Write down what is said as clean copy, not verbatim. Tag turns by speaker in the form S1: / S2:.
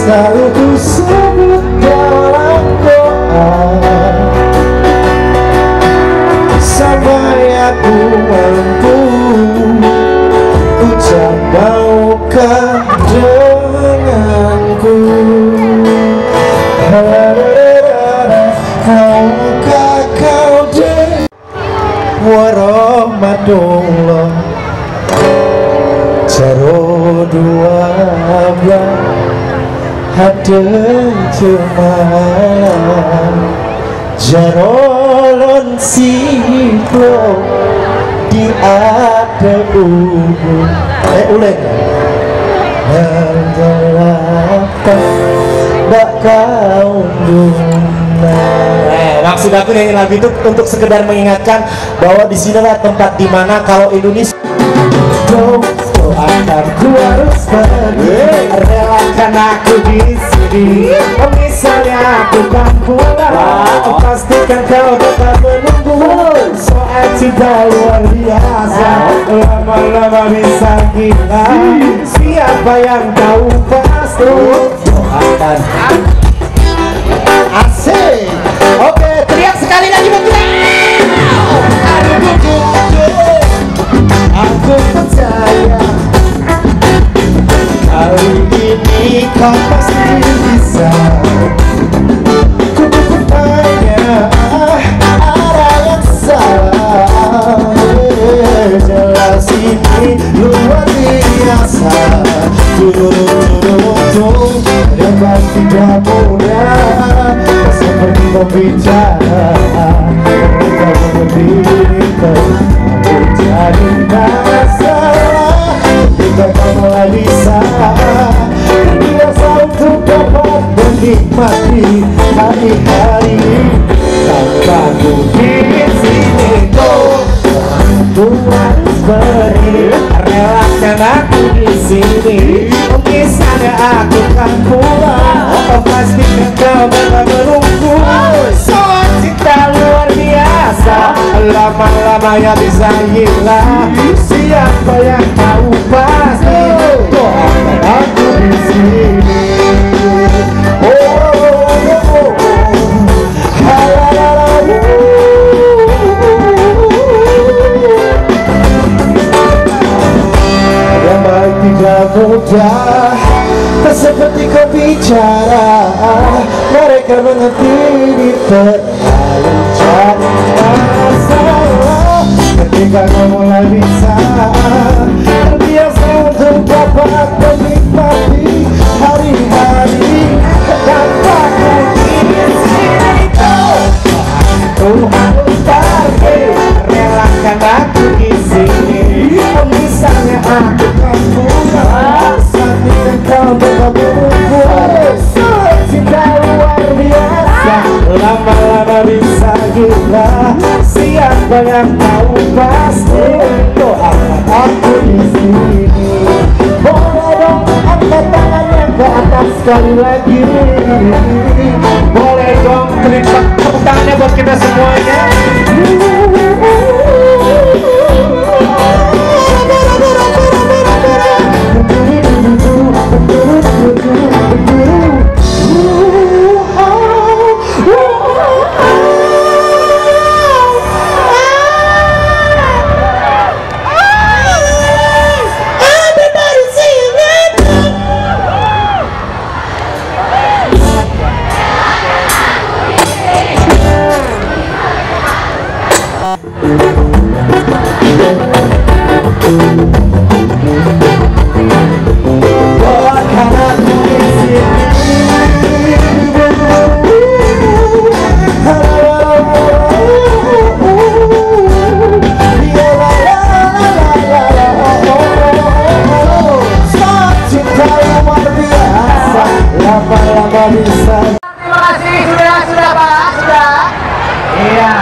S1: selalu ku sebut dalam doa sampai aku mampu ucap maukah denganku. Maukah kau denganku? Warahmatullah Jaro dua belah ada cuman Jarolon siklo di ada uleng menjelapkan bak kau maksud aku nyanyi lagu itu untuk sekedar mengingatkan bahwa di sinilah tempat dimana kalau Indonesia akan ku harus pergi, relakan aku di sini. Misalnya aku kan pulang, pastikan kau tetap menunggu. Soal cinta luar biasa, lama-lama bisa gila. Siapa yang tahu pasti doakan. Asik. Oke, teriak sekali lagi buat kita. Aku percaya kali ini kau pasti bisa. Ku tanya arah yang salah, jelas ini luar biasa. Turun debat tidak mudah, seperti berbicara kita berdiri aku jadi masalah. Kita mulai bisa terbiasa untuk dapat menikmati hari-hari tanpa ku di sini. Ku harus beri, relakan aku di sini. Misalnya aku kan pulang, pastikan kau bakal menunggu. Soal cinta luar biasa, lama-lama ya bisa hilang. Siapa yang tahu pasti doakan aku di sini. Yang baik tidak mudah, tak seperti kau bicara. Mereka mengerti di terlalu jadi masalah. Ketika kau mulai bisa terbiasa untuk dapat menikmati hari-hari tanpa ku di sini. Aku harus pergi, relakan aku di sini. Misalnya aku kan pulang, saatnya kau tetap menunggu. Cinta luar biasa, lama-lama bisa gila. Siapa yang tahu pasti doakan aku di sini. Boleh dong angkat tangannya ke atas sekali lagi. Boleh dong tepuk tangannya buat kita semuanya.
S2: Terima kasih, sudah Pak, sudah. Iya.